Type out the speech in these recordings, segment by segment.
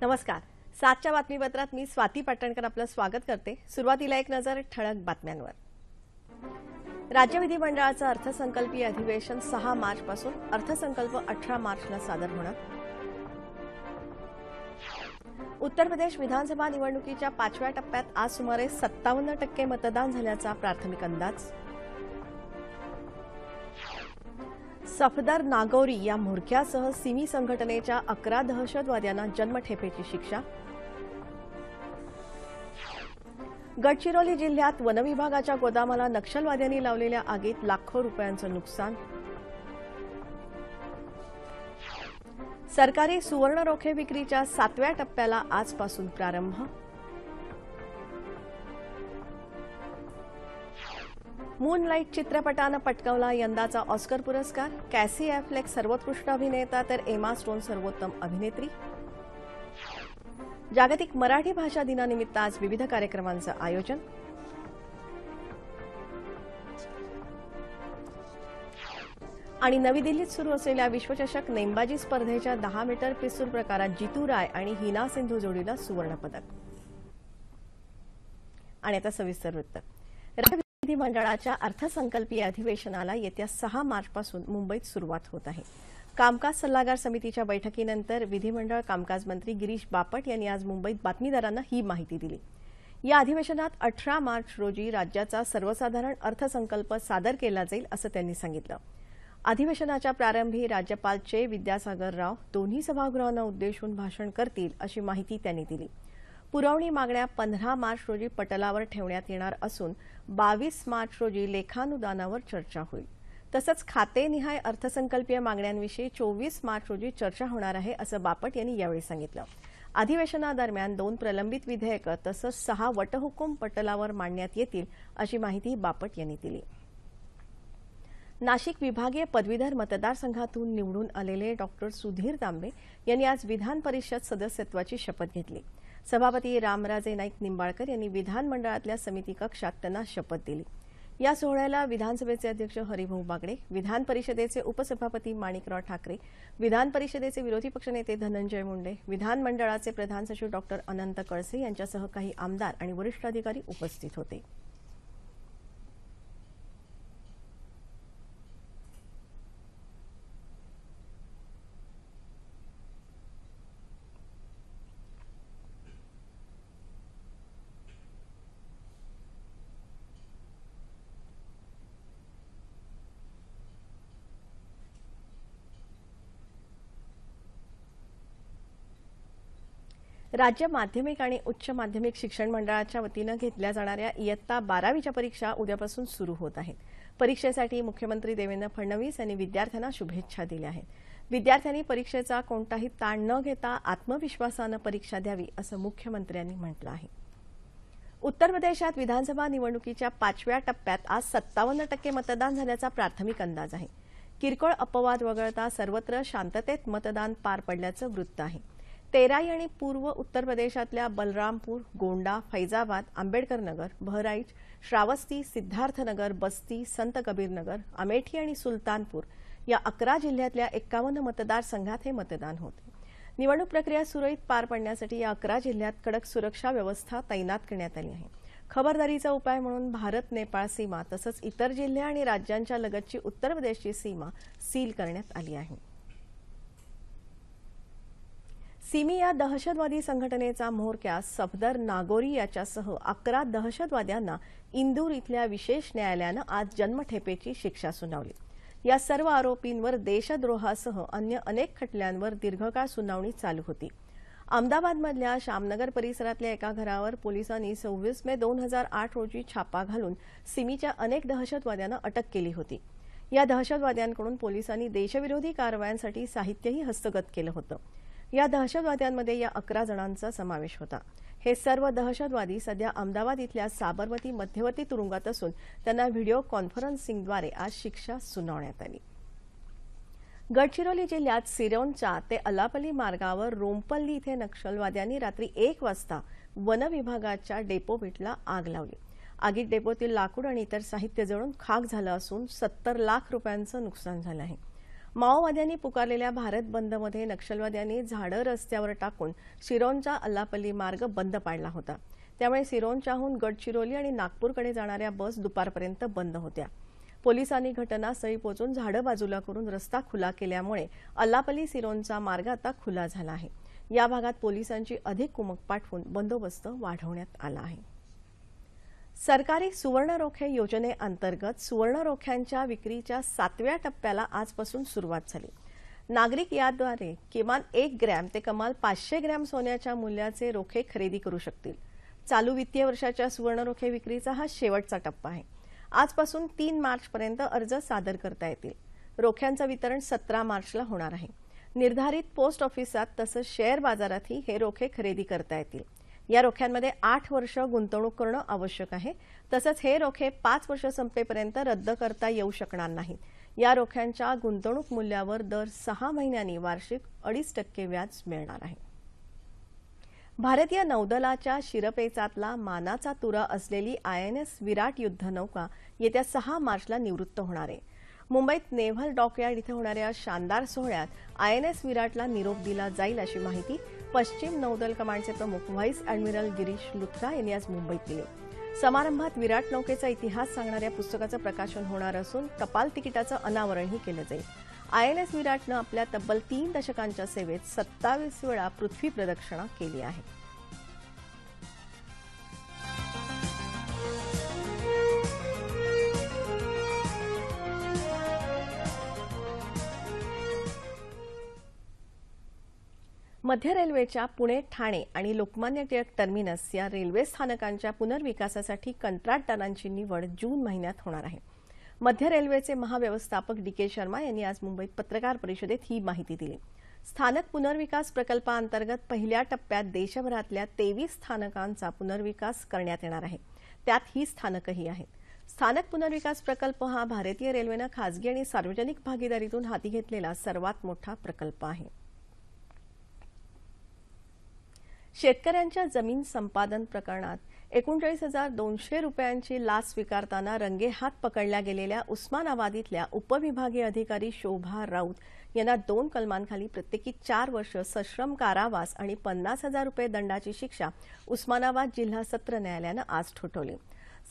नमस्कार. 7च्या बातमीपत्रात मी स्वाती पाटणकर आपलं स्वागत करते. सुरुवातीला एक नजर ठळक बातम्यांवर. राज्य विधिमंडळाचं अर्थसंकल्पीय अधिवेशन 6 मार्चपासून, अर्थसंकल्प 18 मार्चला सादर होणार. उत्तर प्रदेश विधानसभा निवडणुकीच्या 5व्या टप्प्यात आज सुमारे 57% मतदान झाल्याचा प्राथमिक अंदाज. सफदर नागौरी या म्होरक्यासह सिमी संघटनेच्या 11 दहशतवाद्यांना जन्मठेपेची शिक्षा. गडचिरोली जिल्ह्यात वनविभागाच्या गोदामाला नक्षलवाद्यांनी लावलेल्या आगीत लाखो रुपयांचं नुकसान. सरकारी सुवर्ण रोखे विक्रीच्या 7व्या टप्प्याला आजपासून प्रारंभ. मूनलाईट चित्रपटानं पटकावला यंदाचा ऑस्कर पुरस्कार. कॅसी ॲफ्लेक सर्वोत्कृष्ट अभिनेता तर एमा स्टोन सर्वोत्तम अभिनेत्री. जागतिक मराठी भाषा दिनानिमित्त आज विविध कार्यक्रमांचं आयोजन. आणि नवी दिल्लीत सुरू असलेल्या विश्वचषक नेमबाजी स्पर्धेच्या 10 मीटर पिस्तूल प्रकारात जितू राय आणि हिना सिंधू जोडीला सुवर्णपदक. आणि आता सविस्तर वृत्त. राज्य विधिमंडळाच्या अर्थसंकल्पीय अधिवेशनाला येत्या 6 मार्चपासून मुंबईत सुरुवात होत आहे. कामकाज सल्लागार समितीच्या बैठकीनंतर विधिमंडळ कामकाज मंत्री गिरीश बापट यांनी आज मुंबईत बातमीदारांना ही माहिती दिली. या अधिवेशनात 18 मार्च रोजी राज्याचा सर्वसाधारण अर्थसंकल्प सादर केला जाईल असं त्यांनी सांगितलं. अधिवेशनाच्या प्रारंभी राज्यपाल चे विद्यासागर राव दोन्ही सभागृहांना उद्देशून भाषण करतील अशी माहिती त्यांनी दिली. पुरवणी मागण्या 15 मार्च रोजी पटलावर ठेवण्यात येणार असून 22 मार्च रोजी लेखानुदानावर चर्चा होईल. तसंच खातेनिहाय अर्थसंकल्पीय मागण्यांविषयी 24 मार्च रोजी चर्चा होणार आहे असं बापट यांनी यावेळी सांगितलं. अधिवेशनादरम्यान 2 प्रलंबित विधेयकं तसंच 6 वटहुकूम पटलावर मांडण्यात येतील अशी माहिती बापट यांनी दिली. नाशिक विभागीय पदवीधर मतदारसंघातून निवडून आलेले डॉक्टर सुधीर तांबे यांनी आज विधान परिषद सदस्यत्वाची शपथ घेतली. सभापती रामराजे नाईक निंबाळकर यांनी विधानमंडळातल्या समिती कक्षात त्यांना शपथ दिली. या सोहळ्याला विधानसभेचे अध्यक्ष हरिभाऊ बागडे, विधान परिषदेचे उपसभापती माणिकराव ठाकरे, विधान परिषदेचे विरोधी पक्षनेते धनंजय मुंडे, विधानमंडळाचे प्रधान सचिव डॉक्टर अनंत कळसे यांच्यासह काही आमदार आणि वरिष्ठ अधिकारी उपस्थित होते. राज्य माध्यमिक आणि उच्च माध्यमिक शिक्षण मंडळाच्या वतीनं घेतल्या जाणाऱ्या इयत्ता 12वीच्या परीक्षा उद्यापासून सुरू होत आहेत. परीक्षेसाठी मुख्यमंत्री देवेंद्र फडणवीस यांनी विद्यार्थ्यांना शुभेच्छा दिल्या आहेत. विद्यार्थ्यांनी परीक्षेचा कोणताही ताण न घेता आत्मविश्वासानं परीक्षा द्यावी असं मुख्यमंत्र्यांनी म्हटलं आहे. उत्तर प्रदेशात विधानसभा निवडणुकीच्या 5व्या टप्प्यात आज 57% मतदान झाल्याचा प्राथमिक अंदाज आहे. किरकोळ अपवाद वगळता सर्वत्र शांततेत मतदान पार पडल्याचं वृत्त आहे. तेराई आणि पूर्व उत्तर प्रदेशातल्या बलरामपूर, गोंडा, फैजाबाद, आंबेडकर नगर, बहराईच, श्रावस्ती, सिद्धार्थनगर, बस्ती, संत कबीरनगर, अमेठी आणि सुलतानपूर या 11 जिल्ह्यातल्या 51 मतदारसंघात हे मतदान होते. निवडणूक प्रक्रिया सुरळीत पार पाडण्यासाठी या 11 जिल्ह्यात कडक सुरक्षा व्यवस्था तैनात करण्यात आली आहे. खबरदारीचा उपाय म्हणून भारत नेपाळ सीमा तसंच इतर जिल्हे आणि राज्यांच्या लगतची उत्तर प्रदेशची सीमा सील करण्यात आली आहे. सिमी या दहशतवादी संघटनेचा म्होरक्या सफदर नागौरी याच्यासह 11 दहशतवाद्यांना इंदूर इथल्या विशेष न्यायालयानं आज जन्मठेपेची शिक्षा सुनावली. या सर्व आरोपींवर देशद्रोहासह अन्य अनेक खटल्यांवर दीर्घकाळ सुनावणी चालू होती. अहमदाबादमधल्या श्यामनगर परिसरातल्या एका घरावर पोलिसांनी 26 मे 2008 रोजी छापा घालून सिमीच्या अनेक दहशतवाद्यांना अटक केली होती. या दहशतवाद्यांकडून पोलिसांनी देशविरोधी कारवायांसाठी साहित्यही हस्तगत केलं होतं. या दहशतवाद्यांमध्ये या 11 जणांचा समावेश होता. हे सर्व दहशतवादी सध्या अहमदाबाद इथल्या साबरमती मध्यवर्ती तुरुंगात असून त्यांना व्हिडिओ कॉन्फरन्सिंगद्वारे आज शिक्षा सुनावण्यात आली. गडचिरोली जिल्ह्यात सिरोंचा ते अलापल्ली मार्गावर रोमपल्ली इथे नक्षलवाद्यांनी रात्री 1 वाजता वनविभागाच्या डेपोबिटला आग लावली. आगीत डेपोतील लाकूड आणि इतर साहित्य जळून खाक झालं असून 70 लाख रुपयांचं नुकसान झालं आहे. माओवाद्यांनी पुकारलेल्या भारत बंदमध्ये नक्षलवाद्यांनी झाडं रस्त्यावर टाकून सिरोंचा अल्लापल्ली मार्ग बंद पाडला होता. त्यामुळे सिरोंचाहून गडचिरोली आणि नागपूरकडे जाणाऱ्या बस दुपारपर्यंत बंद होत्या. पोलिसांनी घटनास्थळी पोहोचून झाडं बाजूला करून रस्ता खुला केल्यामुळे अल्लापल्ली सिरोंचा मार्ग आता खुला झाला आहे. या भागात पोलिसांची अधिक कुमक पाठवून बंदोबस्त वाढवण्यात आला आहे. सरकारी सुवर्णरोखे योजनेअंतर्गत सुवर्णरोख्यांच्या विक्रीच्या 7व्या टप्प्याला आजपासून सुरुवात झाली. नागरिक याद्वारे किमान 1 ग्रॅम ते कमाल 500 ग्रॅम सोन्याच्या मूल्याचे रोखे खरेदी करू शकतील. चालू वित्तीय वर्षाच्या सुवर्णरोखे विक्रीचा हा शेवटचा टप्पा आहे. आजपासून 3 मार्चपर्यंत अर्ज सादर करता येतील. रोख्यांचं वितरण 17 मार्चला होणार आहे. निर्धारित पोस्ट ऑफिसात तसंच शेअर बाजारातही हे रोखे खरेदी करता येतील. या रोख्यांमध्ये 8 वर्ष गुंतवणूक करणं आवश्यक आहे. तसंच हे रोखे 5 वर्ष संपेपर्यंत रद्द करता येऊ शकणार नाहीत. या रोख्यांच्या गुंतवणूक मूल्यावर दर 6 महिन्यांनी वार्षिक 2.5% व्याज मिळणार आहे. भारतीय नौदलाच्या शिरपेचातला मानाचा तुरा असलेली INS विराट युद्धनौका येत्या 6 मार्चला निवृत्त होणार आहे. मुंबईत नेव्हल डॉकयार्ड इथं होणाऱ्या शानदार सोहळ्यात INS विराटला निरोप दिला जाईल अशी माहिती पश्चिम नौदल कमांडचे प्रमुख व्हाईस ॲडमिरल गिरीश लुथरा यांनी आज मुंबईत दिली. समारंभात विराट नौकेचा इतिहास सांगणाऱ्या पुस्तकाचं प्रकाशन होणार असून टपाल तिकिटाचं अनावरणही केलं जाईल. INS विराटनं आपल्या तब्बल 3 दशकांच्या सेवेत 27 वेळा पृथ्वी प्रदक्षिणा केली आहे. मध्य रेल्वेच्या पुणे, ठाणे आणि लोकमान्य टिळक टर्मिनस या रेल्वे स्थानकांच्या पुनर्विकासासाठी कंत्राटदारांची निवड जून महिन्यात होणार आहे. मध्य रेल्वेचे महाव्यवस्थापक DK शर्मा यांनी आज मुंबईत पत्रकार परिषदेत ही माहिती दिली. स्थानक पुनर्विकास प्रकल्पाअंतर्गत पहिल्या टप्प्यात देशभरातल्या 23 स्थानकांचा पुनर्विकास करण्यात येणार आहे. त्यात ही स्थानकही आहेत. स्थानक पुनर्विकास प्रकल्प हा भारतीय रेल्वेनं खासगी आणि सार्वजनिक भागीदारीतून हाती घेतलेला सर्वात मोठा प्रकल्प आहे. शेतकऱ्यांच्या जमीन संपादन प्रकरणात 39,200 रुपयांची लाच स्वीकारताना रंगेहात पकडल्या गेलेल्या उस्मानाबाद इथल्या उपविभागीय अधिकारी शोभा राऊत यांना 2 कलमांखाली प्रत्येकी 4 वर्ष सश्रम कारावास आणि 50,000 रुपये दंडाची शिक्षा उस्मानाबाद जिल्हा सत्र न्यायालयानं आज ठोठावली.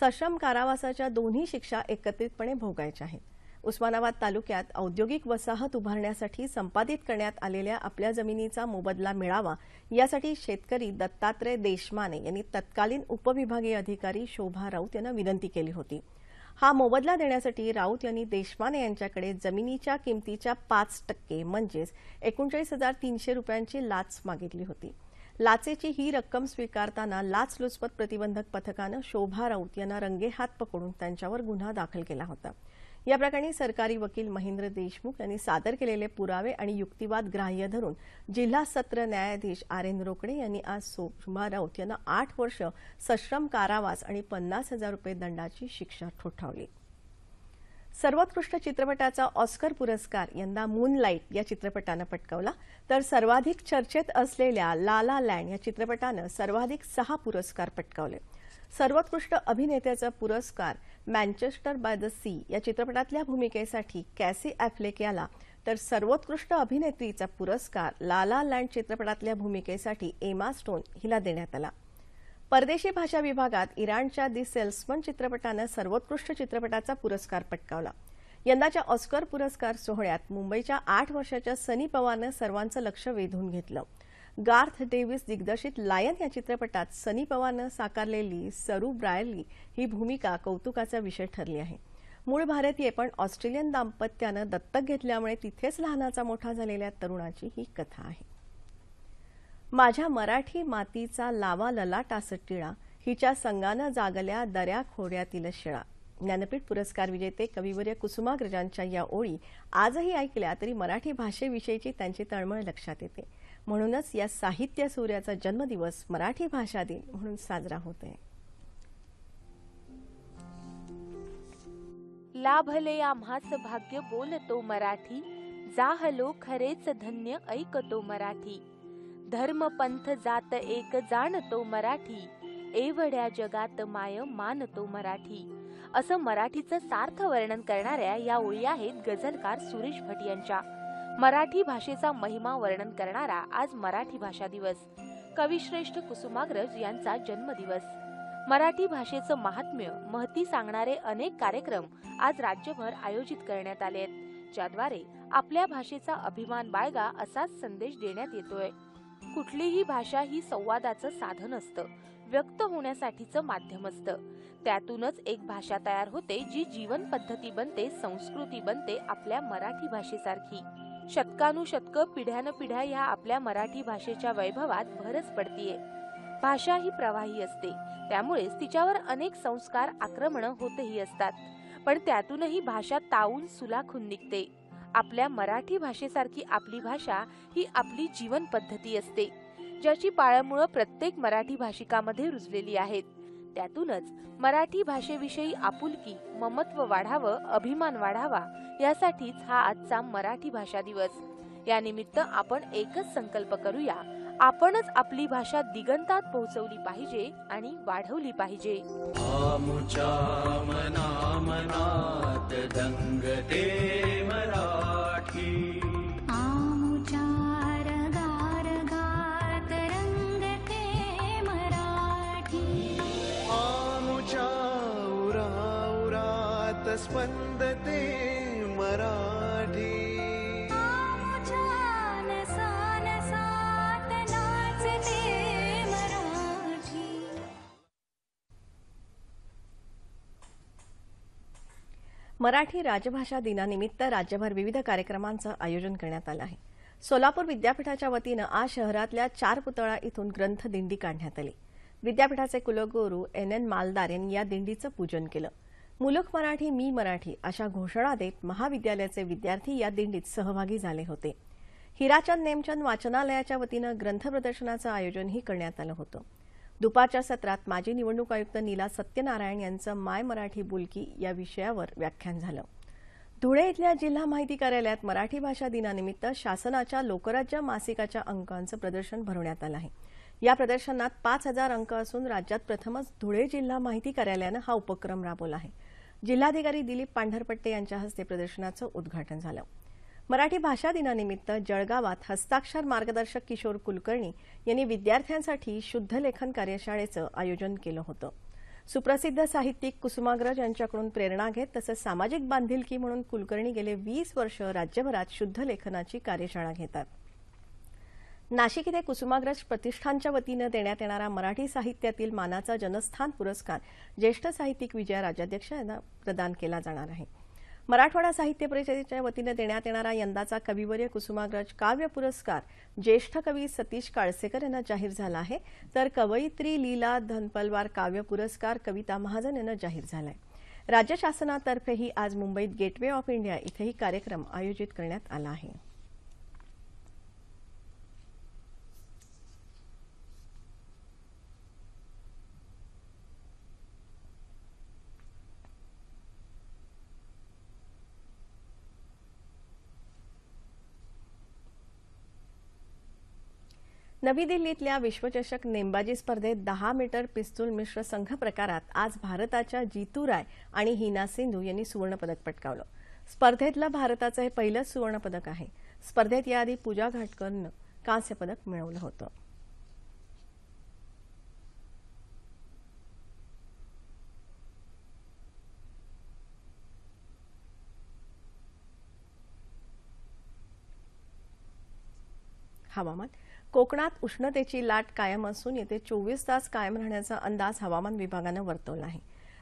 सश्रम कारावासाच्या दोन्ही शिक्षा एकत्रितपणे भोगायच्या आहेत. उस्मानाबाद तालुक्यात औद्योगिक वसाहत उभारण्यासाठी संपादित करण्यात आलेल्या आपल्या जमिनीचा मोबदला मिळावा यासाठी शेतकरी दत्तात्रय देशमाने यांनी तत्कालीन उपविभागीय अधिकारी शोभा राऊत यांना विनंती केली होती. हा मोबदला देण्यासाठी राऊत यांनी देशमाने यांच्याकडे जमिनीच्या किमतीच्या 5% म्हणजेच 39,300 रुपयांची लाच मागितली होती. लाचेची ही रक्कम स्वीकारताना लाचलुचपत प्रतिबंधक पथकानं शोभा राऊत यांना रंगेहात पकडून त्यांच्यावर गुन्हा दाखल केला होता. या प्रकरणी सरकारी वकील महेंद्र देशमुख यांनी सादर केलेले पुरावे आणि युक्तिवाद ग्राह्य धरून जिल्हा सत्र न्यायाधीश RN रोकडे यांनी आज शोभा राऊत यांना 8 वर्ष सश्रम कारावास आणि 50,000 रुपये दंडाची शिक्षा ठोठावली. सर्वोत्कृष्ट चित्रपटाचा ऑस्कर पुरस्कार यंदा मूनलाइट या चित्रपटानं पटकावला, तर सर्वाधिक चर्चेत असलेल्या ला ला लँड या चित्रपटानं सर्वाधिक 6 पुरस्कार पटकावले. सर्वोत्कृष्ट अभिनेत्याचा पुरस्कार मँचेस्टर बाय द सी या चित्रपटातल्या भूमिकेसाठी कॅसी ॲफ्लेक याला, तर सर्वोत्कृष्ट अभिनेत्रीचा पुरस्कार ला ला लँड चित्रपटातल्या भूमिकेसाठी एमा स्टोन हिला देण्यात आला. परदेशी भाषा विभागात इराणच्या दी सेल्समन चित्रपटानं सर्वोत्कृष्ट चित्रपटाचा पुरस्कार पटकावला. यंदाच्या ऑस्कर पुरस्कार सोहळ्यात मुंबईच्या 8 वर्षाच्या सनी पवारनं सर्वांचं लक्ष वेधून घेतलं. गार्थ डेव्हिस दिग्दर्शित लायन या चित्रपटात सनी पवारनं साकारलेली सरू ब्रायली ही भूमिका कौतुकाचा विषय ठरली आहे. मूळ भारतीय पण ऑस्ट्रेलियन दाम्पत्यानं दत्तक घेतल्यामुळे तिथेच लहानाचा मोठा झालेल्या तरुणाची ही कथा आहे. माझ्या मराठी मातीचा लावा ललाटास टिळा, हिच्या संगानं जागल्या दऱ्या खोऱ्यातील शिळा. ज्ञानपीठ पुरस्कार विजेते कविवर्य कुसुमाग्रजांच्या या ओळी आजही ऐकल्या तरी मराठी भाषेविषयीची त्यांची तळमळ लक्षात येते. म्हणूनच या साहित्य सूर्याचा जन्मदिवस मराठी भाषा दिन म्हणून साजरा होतोय. लाभले आम्हास भाग्य बोलतो मराठी, जाहलो खरेच धन्य ऐकतो मराठी. धर्म पंथ जात एक जाणतो मराठी, एवढ्या जगात माय मानतो मराठी. असं मराठीचं सार्थ वर्णन करणाऱ्या या ओळी आहेत गझलकार सुरेश भट यांच्या. मराठी भाषेचा महिमा वर्णन करणारा आज मराठी भाषा दिवस. कविश्रेष्ठ कुसुमाग्रज यांचा जन्मदिवस. मराठी भाषेचं महात्म्य महती सांगणारे अनेक कार्यक्रम आज राज्यभर आयोजित करण्यात आले आहेत, ज्याद्वारे आपल्या भाषेचा अभिमान बाळगा असाच संदेश देण्यात येतोय. कुठलीही भाषा ही संवादाचं साधन असतं, व्यक्त होण्यासाठीचं माध्यम असतं. त्यातूनच एक भाषा तयार होते जी जीवन पद्धती बनते, संस्कृती बनते आपल्या मराठी भाषेसारखी. शतकानुशतकं पिढ्यानपिढ्या या आपल्या मराठी भाषेच्या वैभवात भरच पडतीये. भाषा ही प्रवाही असते, त्यामुळेच तिच्यावर अनेक संस्कार आक्रमण होतही असतात, पण त्यातूनही भाषा तावून सुलाखून निघते. आपल्या मराठी भाषेसारखी आपली भाषा ही आपली जीवन पद्धती असते, ज्याची पाळंमुळं प्रत्येक मराठी भाषिकामध्ये रुजलेली आहेत. त्यातूनच मराठी भाषेविषयी आपुलकी, ममत्व वाढावं, अभिमान वाढावा, यासाठीच हा आजचा मराठी भाषा दिवस. यानिमित्त आपण एकच संकल्प करूया, आपणच आपली भाषा दिगंतात पोहोचवली पाहिजे आणि वाढवली पाहिजे. आमुच्या मनात दंगते मराठी, आमुच्या रगात रंगते मराठी, आमुच्या उरात स्पंदते मराठी, आमुच्या नसात नाचते मराठी. मराठी राजभाषा दिनानिमित्त राज्यभर विविध कार्यक्रमांचं आयोजन करण्यात आलं आहे. सोलापूर विद्यापीठाच्या वतीनं आज शहरातल्या 4 पुतळा इथून ग्रंथ दिंडी काढण्यात आली. विद्यापीठाचे कुलगुरू NN मालदार यांनी या दिंडीचं पूजन केलं. मुलुक मराठी मी मराठी अशा घोषणा देत महाविद्यालयाचे विद्यार्थी या दिंडीत सहभागी झाले होते. हिराचंद नेमचंद वाचनालयाच्या वतीनं ग्रंथ प्रदर्शनाचं आयोजनही करण्यात आलं होतं. दुपारच्या सत्रात माजी निवडणूक आयुक्त नीला सत्यनारायण यांचं माय मराठी बोलकी या विषयावर व्याख्यान झालं. धुळे इथल्या जिल्हा माहिती कार्यालयात मराठी भाषा दिनानिमित्त शासनाच्या लोकराज्य मासिकाच्या अंकांचं प्रदर्शन भरवण्यात आलं आहे. या प्रदर्शनात 5,000 अंक असून राज्यात प्रथमच धुळे जिल्हा माहिती कार्यालयानं हा उपक्रम राबवला आहे. जिल्हाधिकारी दिलीप पांढरपट्टे यांच्या हस्ते प्रदर्शनाचं उद्घाटन झालं. मराठी भाषा दिनानिमित्त जळगावात हस्ताक्षर मार्गदर्शक किशोर कुलकर्णी यांनी विद्यार्थ्यांसाठी शुद्ध लेखन कार्यशाळेचं आयोजन केलं होतं. सुप्रसिद्ध साहित्यिक कुसुमाग्रज यांच्याकडून प्रेरणा घेत तसंच सामाजिक बांधिलकी म्हणून कुलकर्णी गेले 20 वर्ष राज्यभरात शुद्ध लेखनाची कार्यशाळा घेतात. नाशिक इथे कुसुमाग्रज प्रतिष्ठानच्या वतीनं देण्यात येणारा मराठी साहित्यातील मानाचा जनस्थान पुरस्कार ज्येष्ठ साहित्यिक विजया राजाध्यक्ष यांना प्रदान केला जाणार आहे. मराठवाडा साहित्य परिषदेच्या वतीनं देण्यात येणारा यंदाचा कविवर्य कुसुमाग्रज काव्य पुरस्कार ज्येष्ठ कवी सतीश काळसेकर यांना जाहीर झाला आहे, तर कवयित्री लीला धनपलवार काव्य पुरस्कार कविता महाजन यांना जाहीर झाला आहे. राज्य शासनातर्फेही आज मुंबईत गेटवे ऑफ इंडिया इथेही कार्यक्रम आयोजित करण्यात आला आहे. नवी दिल्लीतल्या विश्वचषक नेमबाजी स्पर्धेत 10 मीटर पिस्तूल मिश्र संघ प्रकारात आज भारताच्या जीतू राय आणि हिना सिंधू यांनी सुवर्णपदक पटकावलं. स्पर्धेतलं भारताचं हे पहिलंच सुवर्णपदक आहे. स्पर्धेत याआधी पूजा घाटकरनं कांस्य पदक मिळवलं होतं. हवामान. कोकणात उष्णतेची लाट कायम असून येते 24 तास कायम राहण्याचा अंदाज हवामान विभागानं वर्तवला आहे.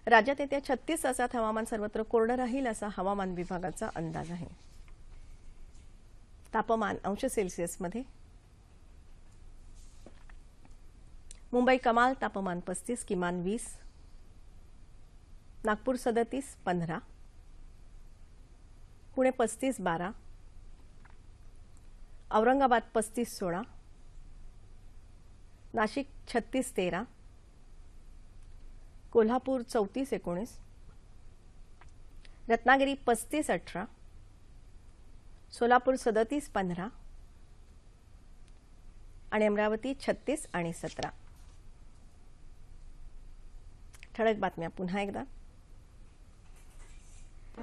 राज्यात येत्या 36 तासात हवामान सर्वत्र कोरडं राहील असा हवामान विभागाचा अंदाज आहे. तापमान अंश सेल्सिअसमध्ये. मुंबई कमाल तापमान 35, किमान 20. नागपूर 37, 15. पुणे 35, 12. औरंगाबाद 35, 16. नाशिक 36, 13. कोल्हापूर 34, 19. रत्नागिरी 35, 18. सोलापूर 37, 15. आणि अमरावती 36 आणि 17. ठळक बातम्या पुन्हा एकदा.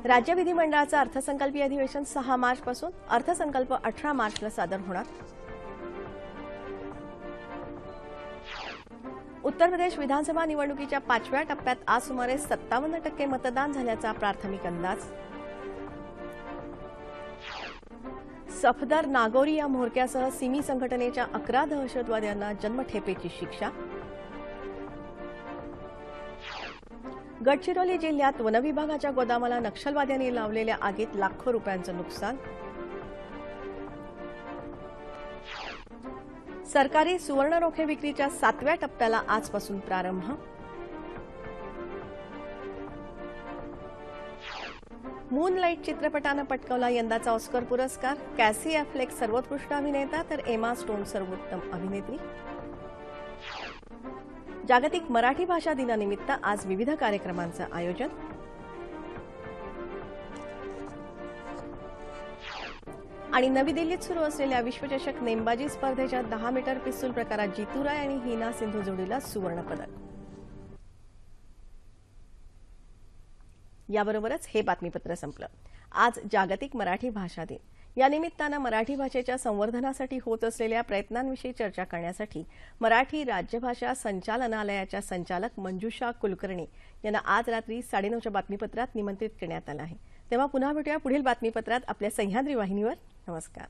राज्य विधिमंडळाचं अर्थसंकल्पीय अधिवेशन 6 मार्चपासून, अर्थसंकल्प 18 मार्चला सादर होणार. उत्तर प्रदेश विधानसभा निवडणुकीच्या 5व्या टप्प्यात आज सुमारे 57% मतदान झाल्याचा प्राथमिक अंदाज. सफदर नागोरी या म्होरक्यासह सिमी संघटनेच्या 11 दहशतवाद्यांना जन्मठेपेची शिक्षा. गडचिरोली जिल्ह्यात वनविभागाच्या गोदामाला नक्षलवाद्यांनी लावलेल्या आगीत लाखो रुपयांचं नुकसान. सरकारी सुवर्ण रोखे विक्रीच्या 7व्या टप्प्याला आजपासून प्रारंभ. मूनलाईट चित्रपटानं पटकावला यंदाचा ऑस्कर पुरस्कार. कॅसी ॲफ्लेक सर्वोत्कृष्ट अभिनेता तर एमा स्टोन सर्वोत्तम अभिनेत्री. जागतिक मराठी भाषा दिनानिमित्त आज विविध कार्यक्रमांचं आयोजन. आणि नवी दिल्लीत सुरू असलेल्या विश्वचषक नेमबाजी स्पर्धेच्या 10 मीटर पिस्तूल प्रकारात जितू राय आणि हिना सिंधू जोडीला सुवर्णपदक. याबरोबरच हे बातमीपत्र संपलं. आज जागतिक मराठी भाषा दिन. या निमित्तानं मराठी भाषेच्या संवर्धनासाठी होत असलेल्या प्रयत्नांविषयी चर्चा करण्यासाठी मराठी राज्यभाषा संचालनालयाच्या संचालक मंजुषा कुलकर्णी यांना आज रात्री 9:30च्या बातमीपत्रात निमंत्रित करण्यात आलं आहे. तेव्हा पुन्हा भेटूया पुढील बातमीपत्रात आपल्या सह्याद्री वाहिनीवर. नमस्कार.